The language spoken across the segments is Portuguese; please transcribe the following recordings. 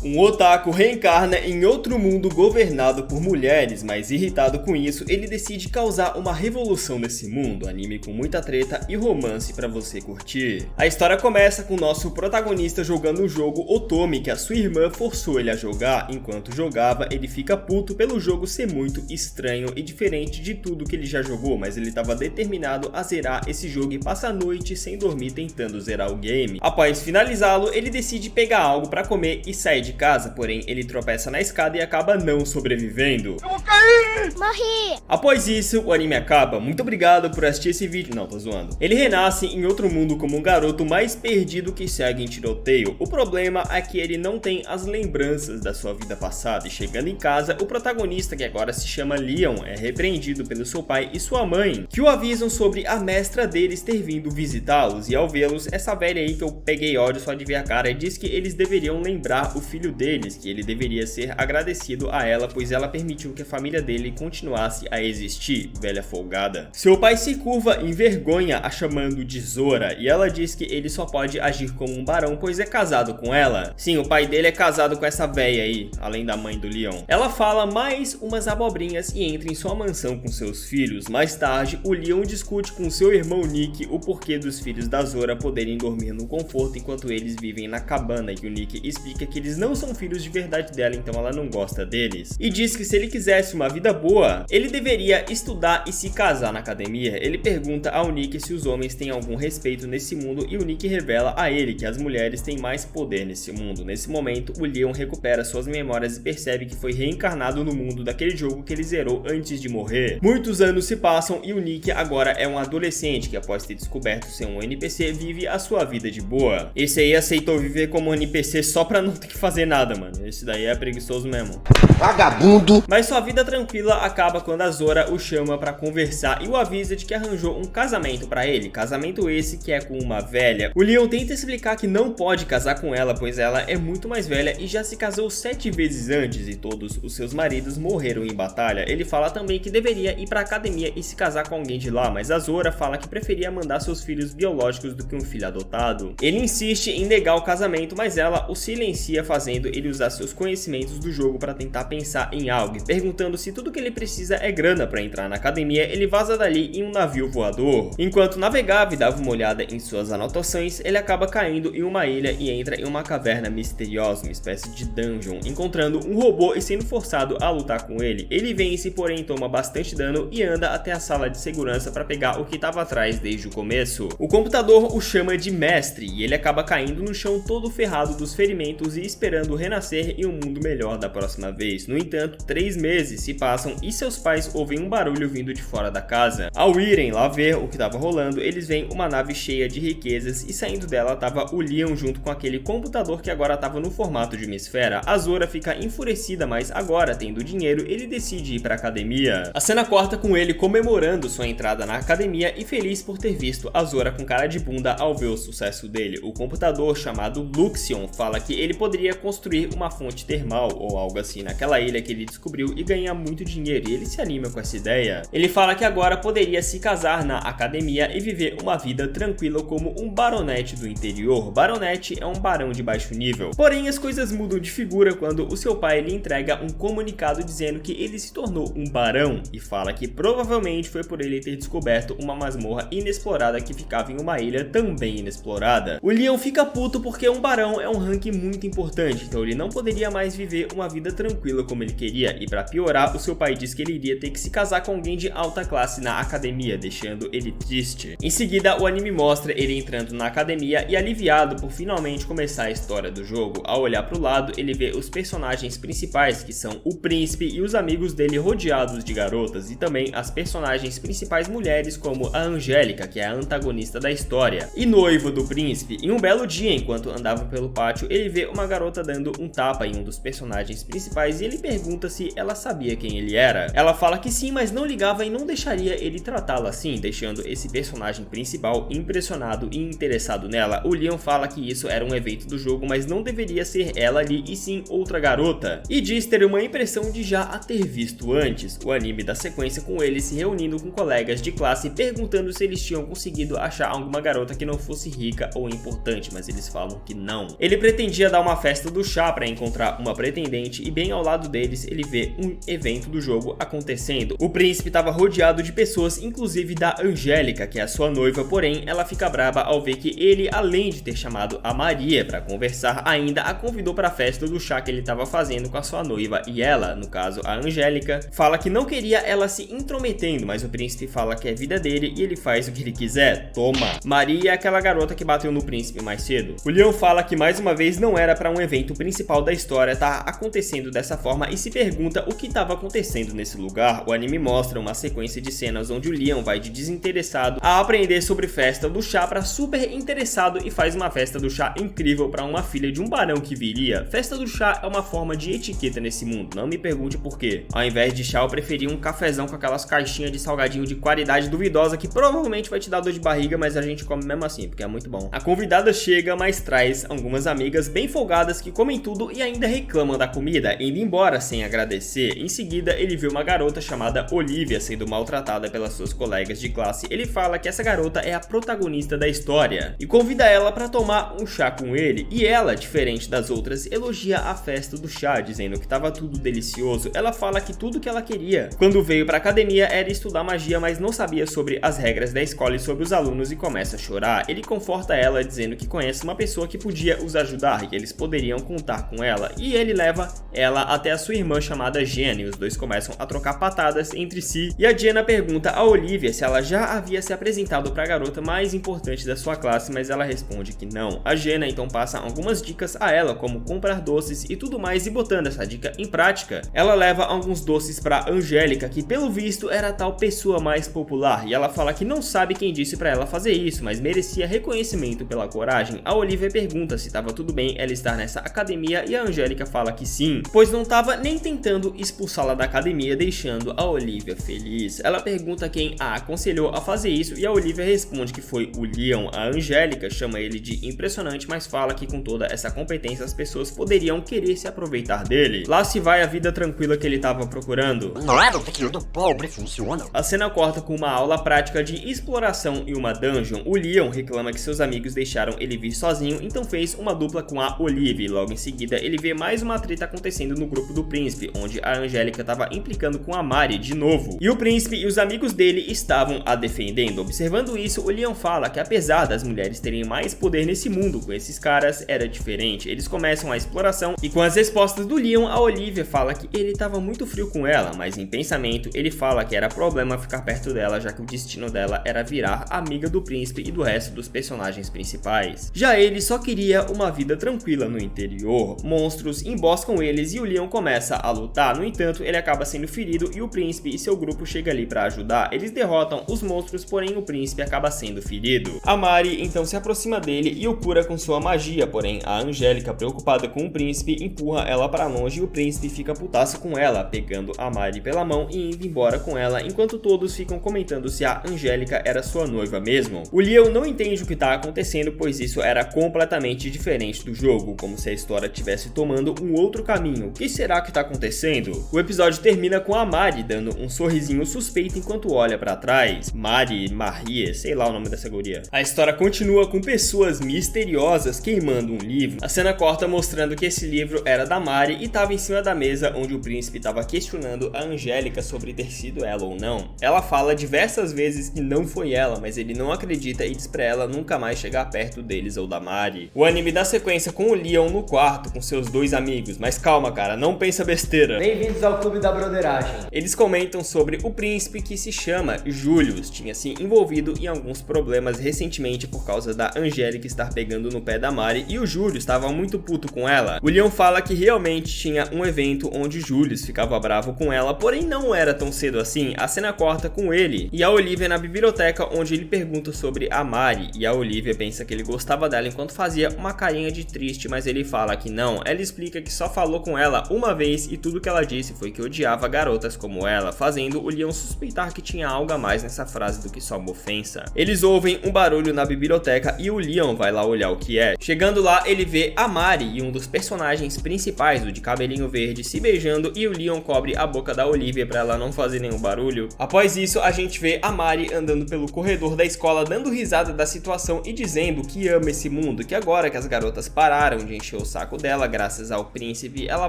Um otaku reencarna em outro mundo governado por mulheres, mas irritado com isso, ele decide causar uma revolução nesse mundo. Anime com muita treta e romance pra você curtir. A história começa com nosso protagonista jogando o jogo Otome, que a sua irmã forçou ele a jogar. Enquanto jogava, ele fica puto pelo jogo ser muito estranho e diferente de tudo que ele já jogou, mas ele estava determinado a zerar esse jogo e passa a noite sem dormir tentando zerar o game. Após finalizá-lo, ele decide pegar algo pra comer e sair de casa, porém ele tropeça na escada e acaba não sobrevivendo. Eu vou cair! Morri! Após isso, o anime acaba. Muito obrigado por assistir esse vídeo. Não, tô zoando. Ele renasce em outro mundo como um garoto mais perdido que segue em tiroteio. O problema é que ele não tem as lembranças da sua vida passada e chegando em casa, o protagonista, que agora se chama Leon, é repreendido pelo seu pai e sua mãe, que o avisam sobre a mestra deles ter vindo visitá-los, e ao vê-los, essa velha aí que eu peguei ódio só de ver a cara diz que eles deveriam lembrar o filho deles, que ele deveria ser agradecido a ela, pois ela permitiu que a família dele continuasse a existir, velha folgada. Seu pai se curva em vergonha, a chamando de Zora, e ela diz que ele só pode agir como um barão, pois é casado com ela. Sim, o pai dele é casado com essa velha aí, além da mãe do Leon. Ela fala mais umas abobrinhas e entra em sua mansão com seus filhos. Mais tarde, o Leon discute com seu irmão Nick o porquê dos filhos da Zora poderem dormir no conforto enquanto eles vivem na cabana, e o Nick explica que eles não são filhos de verdade dela, então ela não gosta deles. E diz que se ele quisesse uma vida boa, ele deveria estudar e se casar na academia. Ele pergunta ao Nick se os homens têm algum respeito nesse mundo e o Nick revela a ele que as mulheres têm mais poder nesse mundo. Nesse momento, o Leon recupera suas memórias e percebe que foi reencarnado no mundo daquele jogo que ele zerou antes de morrer. Muitos anos se passam e o Nick agora é um adolescente que, após ter descoberto ser um NPC, vive a sua vida de boa. Esse aí aceitou viver como um NPC só pra não ter que fazer nada, mano. Esse daí é preguiçoso mesmo. Vagabundo! Mas sua vida tranquila acaba quando a Zora o chama pra conversar e o avisa de que arranjou um casamento pra ele. Casamento esse que é com uma velha. O Leon tenta explicar que não pode casar com ela, pois ela é muito mais velha e já se casou 7 vezes antes e todos os seus maridos morreram em batalha. Ele fala também que deveria ir pra academia e se casar com alguém de lá, mas a Zora fala que preferia mandar seus filhos biológicos do que um filho adotado. Ele insiste em negar o casamento, mas ela o silencia, fazendo ele usar seus conhecimentos do jogo para tentar pensar em algo, e perguntando se tudo que ele precisa é grana para entrar na academia, ele vaza dali em um navio voador. Enquanto navegava e dava uma olhada em suas anotações, ele acaba caindo em uma ilha e entra em uma caverna misteriosa, uma espécie de dungeon, encontrando um robô e sendo forçado a lutar com ele. Ele vence, porém toma bastante dano e anda até a sala de segurança para pegar o que estava atrás desde o começo. O computador o chama de mestre e ele acaba caindo no chão todo ferrado dos ferimentos e esperando renascer em um mundo melhor da próxima vez. No entanto, 3 meses se passam e seus pais ouvem um barulho vindo de fora da casa. Ao irem lá ver o que estava rolando, eles veem uma nave cheia de riquezas e saindo dela estava o Leon junto com aquele computador que agora estava no formato de uma esfera. A Zora fica enfurecida, mas agora, tendo dinheiro, ele decide ir para a academia. A cena corta com ele comemorando sua entrada na academia e feliz por ter visto a Zora com cara de bunda ao ver o sucesso dele. O computador, chamado Luxion, fala que ele poderia construir uma fonte termal ou algo assim naquela ilha que ele descobriu e ganhar muito dinheiro, e ele se anima com essa ideia. Ele fala que agora poderia se casar na academia e viver uma vida tranquila como um baronete do interior. Baronete é um barão de baixo nível. Porém, as coisas mudam de figura quando o seu pai lhe entrega um comunicado dizendo que ele se tornou um barão e fala que provavelmente foi por ele ter descoberto uma masmorra inexplorada que ficava em uma ilha também inexplorada. O Leon fica puto porque um barão é um rank muito importante, então ele não poderia mais viver uma vida tranquila como ele queria, e para piorar, o seu pai diz que ele iria ter que se casar com alguém de alta classe na academia, deixando ele triste. Em seguida, o anime mostra ele entrando na academia e aliviado por finalmente começar a história do jogo. Ao olhar para o lado, ele vê os personagens principais, que são o príncipe e os amigos dele rodeados de garotas, e também as personagens principais mulheres como a Angélica, que é a antagonista da história, e noivo do príncipe. Em um belo dia, enquanto andava pelo pátio, ele vê uma garota dando um tapa em um dos personagens principais e ele pergunta se ela sabia quem ele era. Ela fala que sim, mas não ligava e não deixaria ele tratá-la assim, deixando esse personagem principal impressionado e interessado nela. O Leon fala que isso era um evento do jogo, mas não deveria ser ela ali e sim outra garota, e diz ter uma impressão de já a ter visto antes. O anime dá sequência com ele se reunindo com colegas de classe perguntando se eles tinham conseguido achar alguma garota que não fosse rica ou importante, mas eles falam que não. Ele pretendia dar uma festa do chá para encontrar uma pretendente e bem ao lado deles ele vê um evento do jogo acontecendo. O príncipe estava rodeado de pessoas, inclusive da Angélica, que é a sua noiva, porém ela fica braba ao ver que ele, além de ter chamado a Maria para conversar, ainda a convidou para a festa do chá que ele estava fazendo com a sua noiva, e ela, no caso a Angélica, fala que não queria ela se intrometendo, mas o príncipe fala que é vida dele e ele faz o que ele quiser. Toma! Maria é aquela garota que bateu no príncipe mais cedo. O Leon fala que mais uma vez não era para um evento principal da história tá acontecendo dessa forma e se pergunta o que estava acontecendo nesse lugar. O anime mostra uma sequência de cenas onde o Leon vai de desinteressado a aprender sobre festa do chá para super interessado e faz uma festa do chá incrível para uma filha de um barão que viria. Festa do chá é uma forma de etiqueta nesse mundo, não me pergunte por quê. Ao invés de chá eu preferi um cafezão com aquelas caixinhas de salgadinho de qualidade duvidosa que provavelmente vai te dar dor de barriga, mas a gente come mesmo assim, porque é muito bom. A convidada chega, mas traz algumas amigas bem folgadas que comem tudo e ainda reclamam da comida, indo embora sem agradecer. Em seguida, ele vê uma garota chamada Olivia sendo maltratada pelas suas colegas de classe. Ele fala que essa garota é a protagonista da história e convida ela para tomar um chá com ele. E ela, diferente das outras, elogia a festa do chá, dizendo que estava tudo delicioso. Ela fala que tudo que ela queria quando veio para academia era estudar magia, mas não sabia sobre as regras da escola e sobre os alunos e começa a chorar. Ele conforta ela dizendo que conhece uma pessoa que podia os ajudar e que eles poderiam contar com ela, e ele leva ela até a sua irmã chamada Jenna e os dois começam a trocar patadas entre si, e a Jenna pergunta a Olivia se ela já havia se apresentado para a garota mais importante da sua classe, mas ela responde que não. A Jenna então passa algumas dicas a ela, como comprar doces e tudo mais, e botando essa dica em prática, ela leva alguns doces para Angélica, que pelo visto era a tal pessoa mais popular, e ela fala que não sabe quem disse para ela fazer isso, mas merecia reconhecimento pela coragem. A Olivia pergunta se estava tudo bem ela estar nessa academia e a Angélica fala que sim, pois não estava nem tentando expulsá-la da academia, deixando a Olivia feliz. Ela pergunta quem a aconselhou a fazer isso e a Olivia responde que foi o Leon. A Angélica chama ele de impressionante, mas fala que com toda essa competência as pessoas poderiam querer se aproveitar dele. Lá se vai a vida tranquila que ele estava procurando. Nada daquilo do pobre funciona. A cena corta com uma aula prática de exploração em uma dungeon. O Leon reclama que seus amigos deixaram ele vir sozinho, então fez uma dupla com a Olivia. Logo em seguida ele vê mais uma treta acontecendo no grupo do príncipe, onde a Angélica estava implicando com a Mari de novo, e o príncipe e os amigos dele estavam a defendendo. Observando isso, o Leon fala que apesar das mulheres terem mais poder nesse mundo, com esses caras era diferente. Eles começam a exploração e com as respostas do Leon, a Olivia fala que ele estava muito frio com ela, mas em pensamento ele fala que era problema ficar perto dela, já que o destino dela era virar amiga do príncipe e do resto dos personagens principais. Já ele só queria uma vida tranquila no interior. Monstros emboscam eles e o Leon começa a lutar, no entanto ele acaba sendo ferido e o príncipe e seu grupo chegam ali para ajudar. Eles derrotam os monstros, porém o príncipe acaba sendo ferido. A Mari então se aproxima dele e o cura com sua magia, porém a Angélica, preocupada com o príncipe, empurra ela para longe e o príncipe fica putaço com ela, pegando a Mari pela mão e indo embora com ela, enquanto todos ficam comentando se a Angélica era sua noiva mesmo. O Leon não entende o que está acontecendo, pois isso era completamente diferente do jogo, como se a história estivesse tomando um outro caminho. O que será que está acontecendo? O episódio termina com a Mari dando um sorrisinho suspeito enquanto olha para trás. Marie, sei lá o nome dessa guria. A história continua com pessoas misteriosas queimando um livro. A cena corta mostrando que esse livro era da Mari e estava em cima da mesa, onde o príncipe estava questionando a Angélica sobre ter sido ela ou não. Ela fala diversas vezes que não foi ela, mas ele não acredita e diz pra ela nunca mais chegar perto deles ou da Mari. O anime dá sequência com o Leon no quarto com seus dois amigos, mas calma cara, não pensa besteira. Bem-vindos ao Clube da Broderagem. Eles comentam sobre o príncipe que se chama Julius, tinha se envolvido em alguns problemas recentemente por causa da Angélica estar pegando no pé da Mari e o Julius estava muito puto com ela. O Leon fala que realmente tinha um evento onde Julius ficava bravo com ela, porém não era tão cedo assim. A cena corta com ele e a Olivia na biblioteca, onde ele pergunta sobre a Mari e a Olivia pensa que ele gostava dela enquanto fazia uma carinha de triste, mas ele fala que não. Ela explica que só falou com ela uma vez e tudo que ela disse foi que odiava garotas como ela, fazendo o Leon suspeitar que tinha algo a mais nessa frase do que só uma ofensa. Eles ouvem um barulho na biblioteca e o Leon vai lá olhar o que é. Chegando lá, ele vê a Mari e um dos personagens principais, o de cabelinho verde, se beijando e o Leon cobre a boca da Olivia pra ela não fazer nenhum barulho. Após isso, a gente vê a Mari andando pelo corredor da escola, dando risada da situação e dizendo que ama esse mundo, que agora que as garotas pararam de encher o o saco dela graças ao príncipe, ela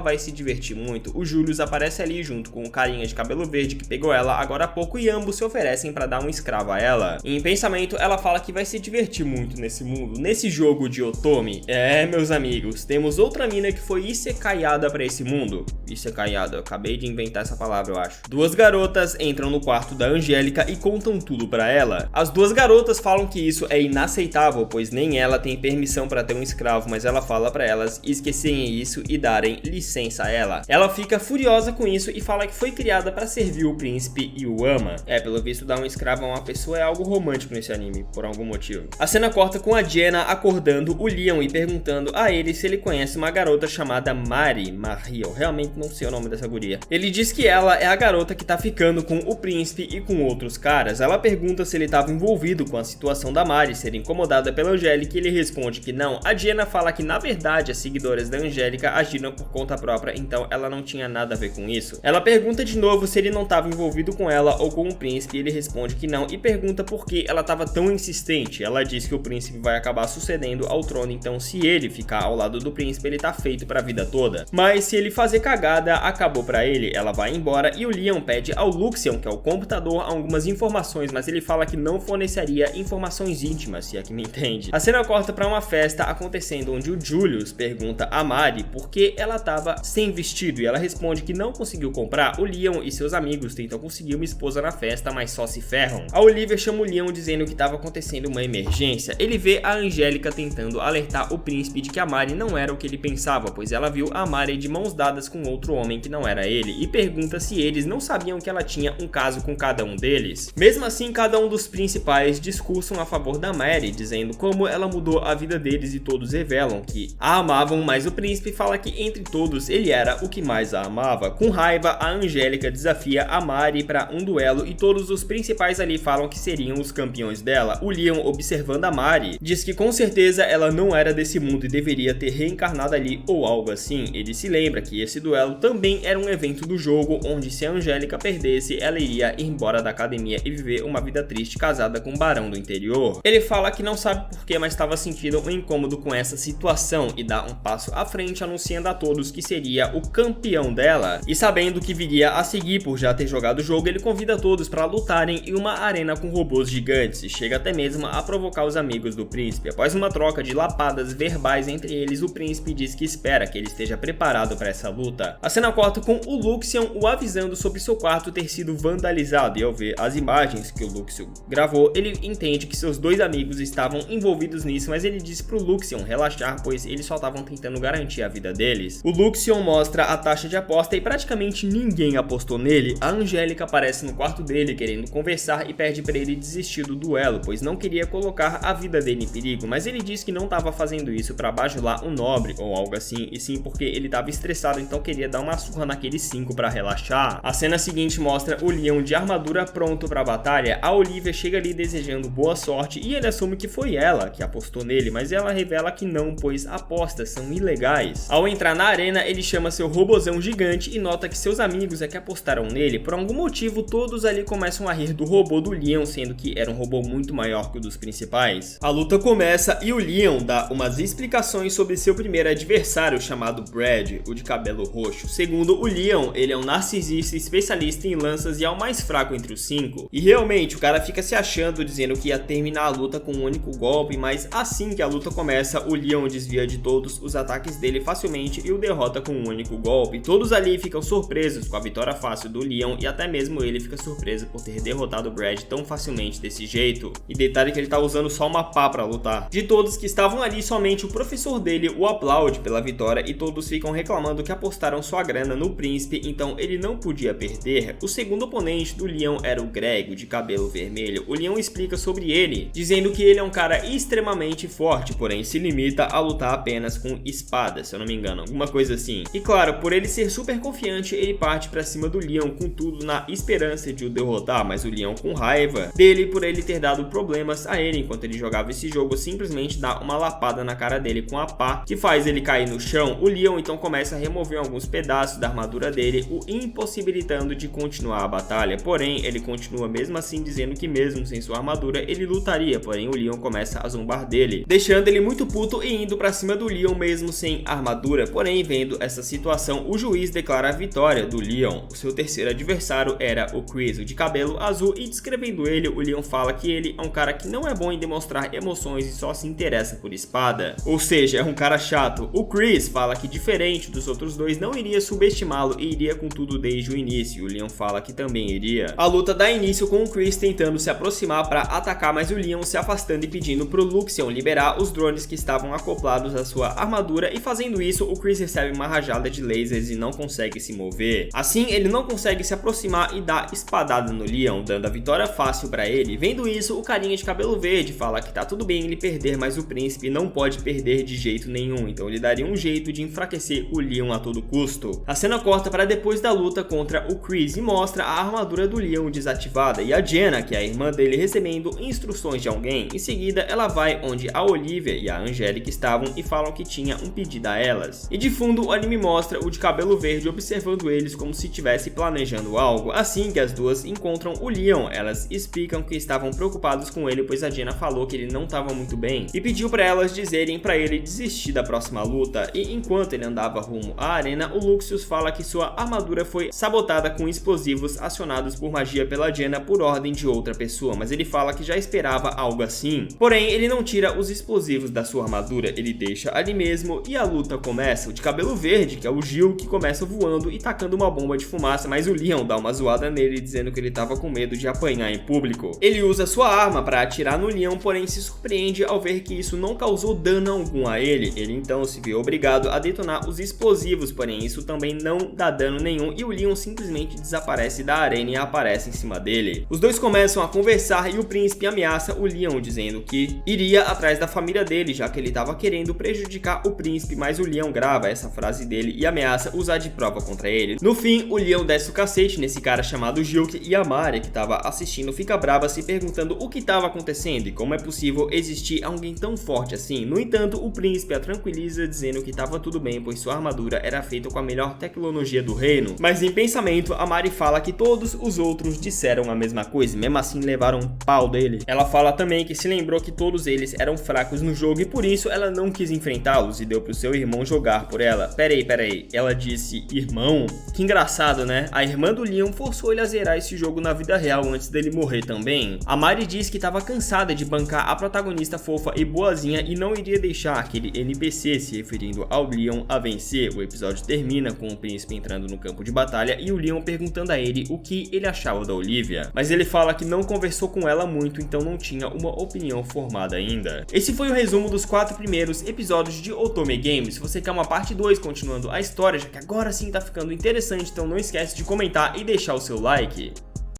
vai se divertir muito. O Julius aparece ali junto com o carinha de cabelo verde que pegou ela agora há pouco e ambos se oferecem para dar um escravo a ela. Em pensamento, ela fala que vai se divertir muito nesse mundo, nesse jogo de Otome. Meus amigos, temos outra mina que foi isekaiada para esse mundo. Isekaiada, eu acabei de inventar essa palavra, eu acho. Duas garotas entram no quarto da Angélica e contam tudo para ela. As duas garotas falam que isso é inaceitável, pois nem ela tem permissão para ter um escravo, mas ela fala para elas esquecerem isso e darem licença a ela. Ela fica furiosa com isso e fala que foi criada para servir o príncipe e o ama. Pelo visto, dar um escravo a uma pessoa é algo romântico nesse anime, por algum motivo. A cena corta com a Jenna acordando o Leon e perguntando a ele se ele conhece uma garota chamada Marie, eu realmente não sei o nome dessa guria. Ele diz que ela é a garota que tá ficando com o príncipe e com outros caras. Ela pergunta se ele estava envolvido com a situação da Marie ser incomodada pela Angélica e ele responde que não. A Jenna fala que na verdade as seguidoras da Angélica agiram por conta própria, então ela não tinha nada a ver com isso. Ela pergunta de novo se ele não estava envolvido com ela ou com o príncipe e ele responde que não e pergunta por que ela estava tão insistente. Ela diz que o príncipe vai acabar sucedendo ao trono, então se ele ficar ao lado do príncipe ele tá feito pra vida toda. Mas se ele fazer cagada, acabou pra ele. Ela vai embora e o Leon pede ao Luxion, que é o computador, algumas informações, mas ele fala que não forneceria informações íntimas, se é que me entende. A cena corta pra uma festa acontecendo onde o Julius pergunta a Marie por que ela tava sem vestido e ela responde que não conseguiu comprar. O Leon e seus amigos tentam conseguir uma esposa na festa, mas só se ferram. A Olivia chama o Leon dizendo que estava acontecendo uma emergência. Ele vê a Angélica tentando alertar o príncipe de que a Marie não era o que ele pensava, pois ela viu a Marie de mãos dadas com outro homem que não era ele e pergunta se eles não sabiam que ela tinha um caso com cada um deles. Mesmo assim, cada um dos principais discursam a favor da Marie, dizendo como ela mudou a vida deles e todos revelam que a amavam, mas o príncipe fala que entre todos ele era o que mais a amava. Com raiva, a Angélica desafia a Marie para um duelo e todos os principais ali falam que seriam os campeões dela. O Leon, observando a Marie, diz que com certeza ela não era desse mundo e deveria ter reencarnado ali ou algo assim. Ele se lembra que esse duelo também era um evento do jogo, onde se a Angélica perdesse, ela iria ir embora da academia e viver uma vida triste casada com um barão do interior. Ele fala que não sabe porquê, mas estava sentindo um incômodo com essa situação e dá um passo à frente, anunciando a todos que seria o campeão dela. E sabendo que viria a seguir por já ter jogado o jogo, ele convida todos para lutarem em uma arena com robôs gigantes e chega até mesmo a provocar os amigos do príncipe. Após uma troca de lapadas verbais entre eles, o príncipe diz que espera que ele esteja preparado para essa luta. A cena corta com o Luxion o avisando sobre seu quarto ter sido vandalizado e ao ver as imagens que o Luxion gravou, ele entende que seus dois amigos estavam envolvidos nisso, mas ele diz pro Luxion relaxar, pois eles só estavam tentando garantir a vida deles. O Luxion mostra a taxa de aposta e praticamente ninguém apostou nele. A Angélica aparece no quarto dele querendo conversar e pede para ele desistir do duelo, pois não queria colocar a vida dele em perigo, mas ele diz que não estava fazendo isso para bajular um nobre ou algo assim, e sim porque ele estava estressado, então queria dar uma surra naqueles 5 para relaxar. A cena seguinte mostra o Leon de armadura pronto para a batalha. A Olivia chega ali desejando boa sorte e ele assume que foi ela que apostou nele, mas ela revela que não, pois apostas são ilegais. Ao entrar na arena, ele chama seu robozão gigante e nota que seus amigos é que apostaram nele. Por algum motivo, todos ali começam a rir do robô do Leon, sendo que era um robô muito maior que o dos principais. A luta começa e o Leon dá umas explicações sobre seu primeiro adversário, chamado Brad, o de cabelo roxo. Segundo o Leon, ele é um narcisista especialista em lanças e é o mais fraco entre os 5. E realmente, o cara fica se achando, dizendo que ia terminar a luta com um único golpe, mas assim que a luta começa, o Leon desvia de todos os ataques dele facilmente e o derrota com um único golpe. Todos ali ficam surpresos com a vitória fácil do Leon e até mesmo ele fica surpreso por ter derrotado o Brad tão facilmente desse jeito. E detalhe que ele tá usando só uma pá pra lutar. De todos que estavam ali, somente o professor dele o aplaude pela vitória e todos ficam reclamando que apostaram sua grana no príncipe, então ele não podia perder. O segundo oponente do Leon era o Greg, de cabelo vermelho. O Leon explica sobre ele, dizendo que ele é um cara extremamente forte, porém se limita a lutar apenas com espada, se eu não me engano, alguma coisa assim. E claro, por ele ser super confiante, ele parte pra cima do Leon com tudo na esperança de o derrotar, mas o Leon, com raiva dele por ele ter dado problemas a ele enquanto ele jogava esse jogo, simplesmente dá uma lapada na cara dele com a pá, que faz ele cair no chão. O Leon então começa a remover alguns pedaços da armadura dele, o impossibilitando de continuar a batalha, porém ele continua mesmo assim dizendo que mesmo sem sua armadura ele lutaria, porém o Leon começa a zombar dele, deixando ele muito puto e indo pra cima do Leon Leon mesmo sem armadura, porém vendo essa situação, o juiz declara a vitória do Leon. O seu terceiro adversário era o Chris, o de cabelo azul, e descrevendo ele, o Leon fala que ele é um cara que não é bom em demonstrar emoções e só se interessa por espada. Ou seja, é um cara chato. O Chris fala que diferente dos outros dois, não iria subestimá-lo e iria com tudo desde o início. O Leon fala que também iria. A luta dá início com o Chris tentando se aproximar para atacar, mas o Leon se afastando e pedindo pro Luxion liberar os drones que estavam acoplados à sua armadura, e fazendo isso, o Chris recebe uma rajada de lasers e não consegue se mover. Assim, ele não consegue se aproximar e dá espadada no Leon, dando a vitória fácil para ele. Vendo isso, o carinha de cabelo verde fala que tá tudo bem ele perder, mas o príncipe não pode perder de jeito nenhum, então ele daria um jeito de enfraquecer o Leon a todo custo. A cena corta para depois da luta contra o Chris e mostra a armadura do Leon desativada e a Jenna, que é a irmã dele, recebendo instruções de alguém. Em seguida, ela vai onde a Olivia e a Angélica estavam e falam que tinha um pedido a elas. E de fundo, o anime mostra o de cabelo verde observando eles como se estivesse planejando algo. Assim que as duas encontram o Leon, elas explicam que estavam preocupados com ele, pois a Jenna falou que ele não estava muito bem e pediu para elas dizerem para ele desistir da próxima luta. E enquanto ele andava rumo à arena, o Luxius fala que sua armadura foi sabotada com explosivos acionados por magia pela Jenna por ordem de outra pessoa, mas ele fala que já esperava algo assim. Porém, ele não tira os explosivos da sua armadura, ele deixa ali mesmo e a luta começa. O de cabelo verde, que é o Gil, que começa voando e tacando uma bomba de fumaça, mas o Leon dá uma zoada nele dizendo que ele estava com medo de apanhar em público. Ele usa sua arma para atirar no Leon, porém se surpreende ao ver que isso não causou dano algum a ele. Ele então se vê obrigado a detonar os explosivos, porém isso também não dá dano nenhum e o Leon simplesmente desaparece da arena e aparece em cima dele. Os dois começam a conversar e o príncipe ameaça o Leon dizendo que iria atrás da família dele, já que ele estava querendo prejudicar o príncipe, mas o Leon grava essa frase dele e ameaça usar de prova contra ele. No fim, o Leon desce o cacete nesse cara chamado Gilk e a Mari, que estava assistindo, fica brava se perguntando o que estava acontecendo e como é possível existir alguém tão forte assim. No entanto, o príncipe a tranquiliza dizendo que estava tudo bem, pois sua armadura era feita com a melhor tecnologia do reino. Mas em pensamento, a Mari fala que todos os outros disseram a mesma coisa, mesmo assim levaram um pau dele. Ela fala também que se lembrou que todos eles eram fracos no jogo e por isso ela não quis enfrentá-los e deu pro seu irmão jogar por ela. Peraí, ela disse irmão? Que engraçado, né? A irmã do Leon forçou ele a zerar esse jogo na vida real antes dele morrer também. A Mari diz que estava cansada de bancar a protagonista fofa e boazinha e não iria deixar aquele NPC, se referindo ao Leon, a vencer. O episódio termina com o príncipe entrando no campo de batalha e o Leon perguntando a ele o que ele achava da Olivia, mas ele fala que não conversou com ela muito, então não tinha uma opinião formada ainda. Esse foi o resumo dos 4 primeiros episódios de Otome Games. Se você quer uma parte 2 continuando a história, já que agora sim tá ficando interessante, então não esquece de comentar e deixar o seu like.